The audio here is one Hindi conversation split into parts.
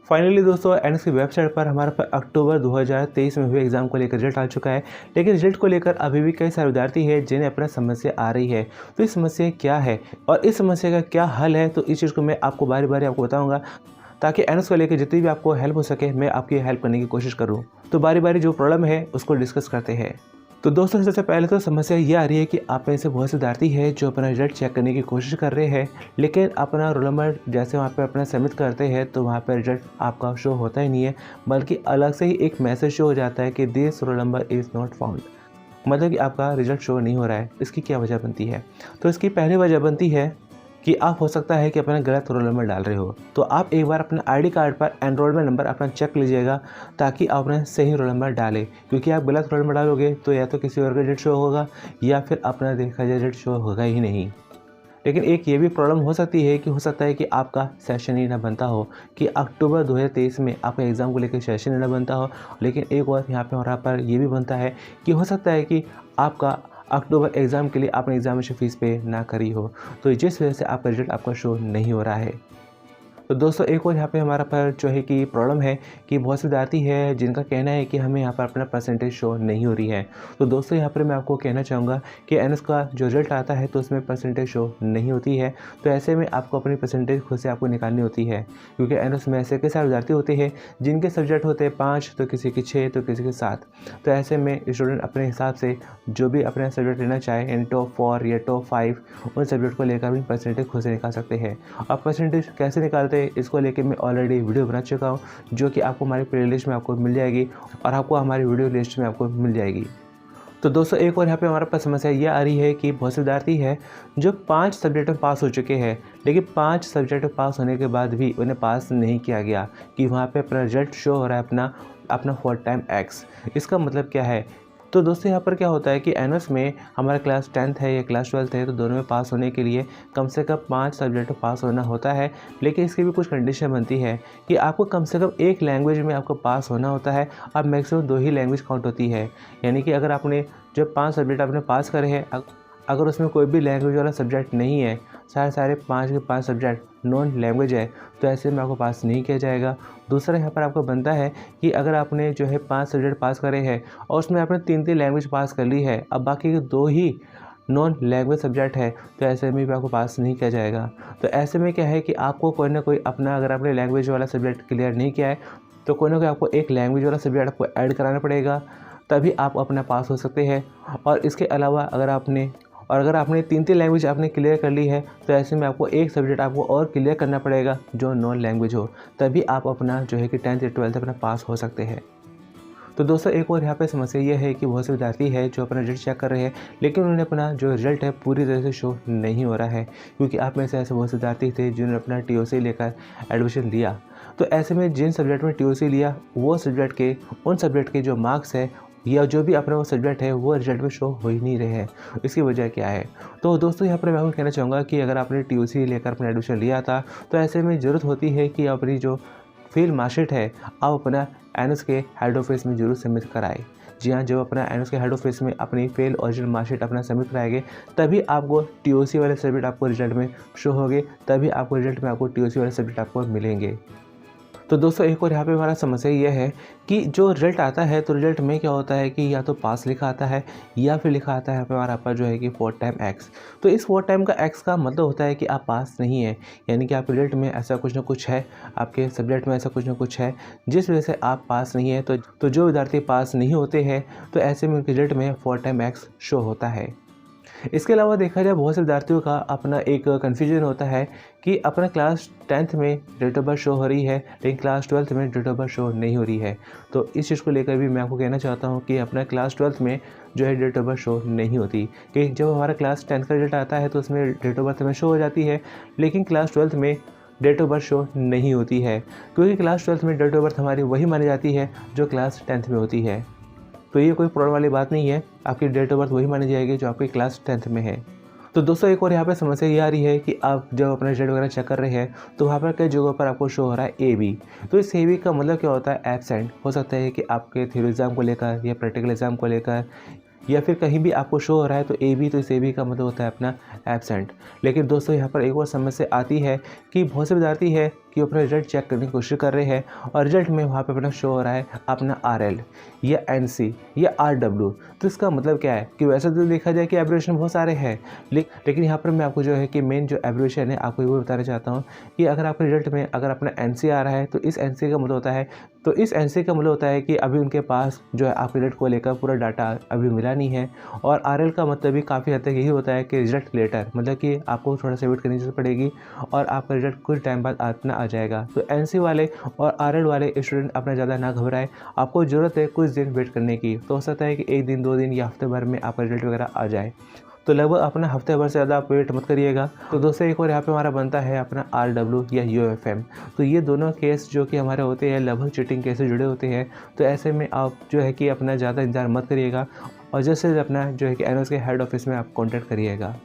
फाइनली दोस्तों एनएक्स की वेबसाइट पर हमारे पास अक्टूबर 2023 में हुए एग्ज़ाम को लेकर रिजल्ट आ चुका है। लेकिन रिजल्ट को लेकर अभी भी कई सारे विद्यार्थी हैं जिन्हें अपना समस्या आ रही है। तो इस समस्या क्या है और इस समस्या का क्या हल है, तो इस चीज़ को मैं आपको बारी बारी आपको बताऊंगा, ताकि एनएक्स को लेकर जितनी भी आपको हेल्प हो सके मैं आपकी हेल्प करने की कोशिश करूँ। तो बारी बारी जो प्रॉब्लम है उसको डिस्कस करते हैं। तो दोस्तों सबसे पहले तो समस्या ये आ रही है कि आप में से बहुत से विद्यार्थी है जो अपना रिजल्ट चेक करने की कोशिश कर रहे हैं, लेकिन अपना रोल नंबर जैसे वहाँ पे अपना सबमिट करते हैं तो वहाँ पर रिजल्ट आपका शो होता ही नहीं है, बल्कि अलग से ही एक मैसेज शो हो जाता है कि this roll number is not found. मतलब कि आपका रिजल्ट शो नहीं हो रहा है। इसकी क्या वजह बनती है? तो इसकी पहली वजह बनती है कि आप हो सकता है कि अपना गलत रोल नंबर डाल रहे हो। तो आप एक बार अपना आईडी कार्ड पर एनरोलमेंट नंबर अपना चेक लीजिएगा, ताकि आप अपना सही रोल नंबर डालें। क्योंकि आप गलत रोल नंबर डालोगे तो या तो किसी और का रिजल्ट शो होगा या फिर अपना देखा जाए रिजल्ट शो होगा ही नहीं। लेकिन एक ये भी प्रॉब्लम हो सकती है कि हो सकता है कि आपका सेशन ही ना बनता हो, कि अक्टूबर 2023 में आपका एग्ज़ाम को लेकर सेशन ही ना बनता हो। लेकिन एक और यहाँ पर ये भी बनता है कि हो सकता है कि आपका अक्टूबर एग्ज़ाम के लिए आपने एग्ज़ामिनेशन फ़ीस पे ना करी हो, तो जिस वजह से आपका रिजल्ट आपका शो नहीं हो रहा है। तो दोस्तों एक और यहाँ पे हमारा पर जो है कि प्रॉब्लम है कि बहुत से विद्यार्थी है जिनका कहना है कि हमें यहाँ पर अपना परसेंटेज शो नहीं हो रही है। तो दोस्तों यहाँ पर मैं आपको कहना चाहूँगा कि एनएस का जो रिजल्ट आता है तो उसमें परसेंटेज शो नहीं होती है। तो ऐसे में आपको अपनी परसेंटेज खुद से आपको निकालनी होती है, क्योंकि एनएस में ऐसे कई सारे विद्यार्थी होते हैं जिनके सब्जेक्ट होते हैं 5, तो किसी के 6, तो किसी के 7। तो ऐसे में स्टूडेंट अपने हिसाब से जो भी अपना सब्जेक्ट लेना चाहे इन टॉप 4 या टॉप 5 उन सब्जेक्ट को लेकर भी परसेंटेज खुद से निकाल सकते हैं। अब परसेंटेज कैसे निकालते हैं इसको लेके मैं ऑलरेडी वीडियो बना चुका हूँ, जो कि आपको हमारी प्लेलिस्ट में आपको मिल जाएगी और आपको हमारी वीडियो लिस्ट में आपको मिल जाएगी। तो दोस्तों एक और यहाँ पे हमारे पास समस्या ये आ रही है कि बहुत से विद्यार्थी है जो 5 सब्जेक्ट में पास हो चुके हैं, लेकिन 5 सब्जेक्ट में पास होने के बाद भी उन्हें पास नहीं किया गया, कि वहाँ पे अपना रिजल्ट शो हो रहा है अपना फोर्थ टाइम एक्स। इसका मतलब क्या है? तो दोस्तों यहाँ पर क्या होता है कि एनएस में हमारा क्लास 10th है या क्लास 12th है, तो दोनों में पास होने के लिए कम से कम 5 सब्जेक्ट में पास होना होता है। लेकिन इसकी भी कुछ कंडीशन बनती है कि आपको कम से कम एक लैंग्वेज में आपको पास होना होता है। अब मैक्सिमम 2 ही लैंग्वेज काउंट होती है, यानी कि अगर आपने जो 5 सब्जेक्ट आपने पास करे हैं, अगर उसमें कोई भी लैंग्वेज वाला सब्जेक्ट नहीं है, सारे 5 के 5 सब्जेक्ट नॉन लैंग्वेज है, तो ऐसे में आपको पास नहीं किया जाएगा। दूसरा यहाँ पर आपको बनता है कि अगर आपने जो है 5 सब्जेक्ट पास करे हैं और उसमें आपने 3 लैंग्वेज पास कर ली है, अब बाकी के 2 ही नॉन लैंग्वेज सब्जेक्ट है, तो ऐसे में भी आपको पास नहीं किया जाएगा। तो ऐसे में क्या है कि आपको कोई ना कोई अपना, अगर आपने लैंग्वेज वाला सब्जेक्ट क्लियर नहीं किया है तो कोई ना कोई आपको एक लैंग्वेज वाला सब्जेक्ट आपको ऐड कराना पड़ेगा, तभी आप अपना पास हो सकते हैं। और इसके अलावा अगर आपने 3 लैंग्वेज आपने क्लियर कर ली है, तो ऐसे में आपको एक सब्जेक्ट आपको और क्लियर करना पड़ेगा जो नॉन लैंग्वेज हो, तभी आप अपना जो है कि 10th या 12th अपना पास हो सकते हैं। तो दोस्तों एक और यहाँ पे समस्या ये है कि बहुत से विद्यार्थी है जो अपना रिजल्ट चेक कर रहे हैं, लेकिन उन्हें अपना जो रिजल्ट है पूरी तरह से शो नहीं हो रहा है, क्योंकि आप में से ऐसे बहुत से विद्यार्थी थे जिन्होंने अपना टीओसी लेकर एडमिशन लिया। तो ऐसे में जिन सब्जेक्ट में टीओसी लिया वो उन सब्जेक्ट के जो मार्क्स है या जो भी अपना वो सब्जेक्ट है वो रिजल्ट में शो हो ही नहीं रहे हैं। इसकी वजह क्या है? तो दोस्तों यहाँ पर मैं आपको कहना चाहूँगा कि अगर आपने टीओसी लेकर अपना एडमिशन लिया था, तो ऐसे में ज़रूरत होती है कि अपनी जो फेल मार्कशीट है आप अपना एनएस के हेड ऑफिस में जरूर सबमिट कराएं। जी हाँ, जब अपना एनएस के हेड ऑफिस में अपनी फेल ओरिजिनल मार्कशीट अपना सबमिट कराएंगे, तभी आपको टीओसी वाले सब्जेक्ट आपको रिजल्ट में शो होंगे, तभी आपको रिजल्ट में आपको टीओसी वाले सब्जेक्ट आपको मिलेंगे। तो दोस्तों एक और यहाँ पे हमारा समस्या ये है कि जो रिजल्ट आता है तो रिजल्ट में क्या होता है कि या तो पास लिखा आता है या फिर लिखा आता है हमारा पर जो है कि फोर्थ टाइम एक्स। तो इस फोर्थ टाइम का एक्स का मतलब होता है कि आप पास नहीं है, यानी कि आपके रिजल्ट में ऐसा कुछ ना कुछ है, आपके सब्जेक्ट में ऐसा कुछ ना कुछ है जिस वजह से आप पास नहीं है। तो जो विद्यार्थी पास नहीं होते हैं तो ऐसे में उनके रिजल्ट में फोर्थ टाइम एक्स शो होता है। इसके अलावा देखा जाए बहुत से विद्यार्थियों का अपना एक कन्फ्यूजन होता है कि अपना क्लास 10th में डेट ऑफ बर्थ शो हो रही है, लेकिन क्लास 12th में डेट ऑफ बर्थ शो नहीं हो रही है। तो इस चीज़ को लेकर भी मैं आपको कहना चाहता हूँ कि अपना क्लास 12th में जो है डेट ऑफ बर्थ शो नहीं होती, कि जब हमारा क्लास 10th का रिजल्ट आता है तो उसमें डेट ऑफ बर्थ में शो हो जाती है, लेकिन क्लास 12th में डेट ऑफ बर्थ शो नहीं होती है, क्योंकि क्लास 12th में डेट ऑफ बर्थ हमारी वही मानी जाती है जो क्लास 10th में होती है। तो ये कोई प्रॉब्लम वाली बात नहीं है, आपकी डेट ऑफ बर्थ वही मानी जाएगी जो आपकी क्लास 10th में है। तो दोस्तों एक और यहाँ पे समस्या ये आ रही है कि आप जब अपना रिजल्ट वगैरह चेक कर रहे हैं तो वहाँ पर कई जगहों पर आपको शो हो रहा है AB। तो इस AB का मतलब क्या होता है? एब्सेंट। हो सकता है कि आपके थ्योरी एग्ज़ाम को लेकर या प्रैक्टिकल एग्ज़ाम को लेकर या फिर कहीं भी आपको शो हो रहा है तो AB, तो इस AB का मतलब होता है अपना एब्सेंट। लेकिन दोस्तों यहाँ पर एक और समस्या आती है कि बहुत से विद्यार्थी है कि वो अपना रिजल्ट चेक करने की कोशिश कर रहे हैं और रिजल्ट में वहाँ पे अपना शो हो रहा है अपना RL या NC या RW। तो इसका मतलब क्या है कि वैसे तो देखा जाए कि एब्रिविएशन बहुत सारे हैं, लेकिन यहाँ पर मैं आपको जो है कि मेन जो एब्रिविएशन है आपको वो बताना चाहता हूँ कि अगर आपके रिजल्ट में अगर अपना NC आ रहा है तो इस NC का मतलब होता है कि अभी उनके पास जो है आपके रिजल्ट को लेकर पूरा डाटा अभी मिला नहीं है। और RL का मतलब भी काफ़ी हद तक यही होता है कि रिजल्ट लेटर, मतलब कि आपको थोड़ा सा वेट करने की जरूरत पड़ेगी और आपका रिजल्ट कुछ टाइम बाद अपना आ जाएगा। तो NC वाले और RL वाले स्टूडेंट अपना ज़्यादा ना घबराएं, आपको ज़रूरत है कुछ दिन वेट करने की। तो हो सकता है कि 1 दिन 2 दिन या हफ्ते भर में आपका रिजल्ट वगैरह आ जाए। तो लगभग अपना हफ्ते भर से ज़्यादा आप वेट मत करिएगा। तो दोस्तों एक और यहाँ पे हमारा बनता है अपना RW या UFM। तो ये दोनों केस जो कि हमारे होते हैं लगभग चीटिंग केस से जुड़े होते हैं। तो ऐसे में आप जो है कि अपना ज़्यादा इंतजार मत करिएगा और जल्द से जल्द अपना जो है कि एनोस के हेड ऑफिस में आप कॉन्टैक्ट करिएगा।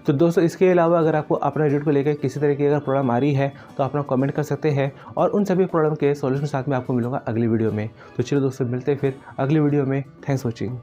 तो दोस्तों इसके अलावा अगर आपको अपना रिजल्ट को लेकर किसी तरह की अगर प्रॉब्लम आ रही है तो अपना कमेंट कर सकते हैं और उन सभी प्रॉब्लम के सॉल्यूशन साथ में आपको मिलूंगा अगली वीडियो में। तो चलो दोस्तों मिलते हैं फिर अगली वीडियो में। Thanks for watching.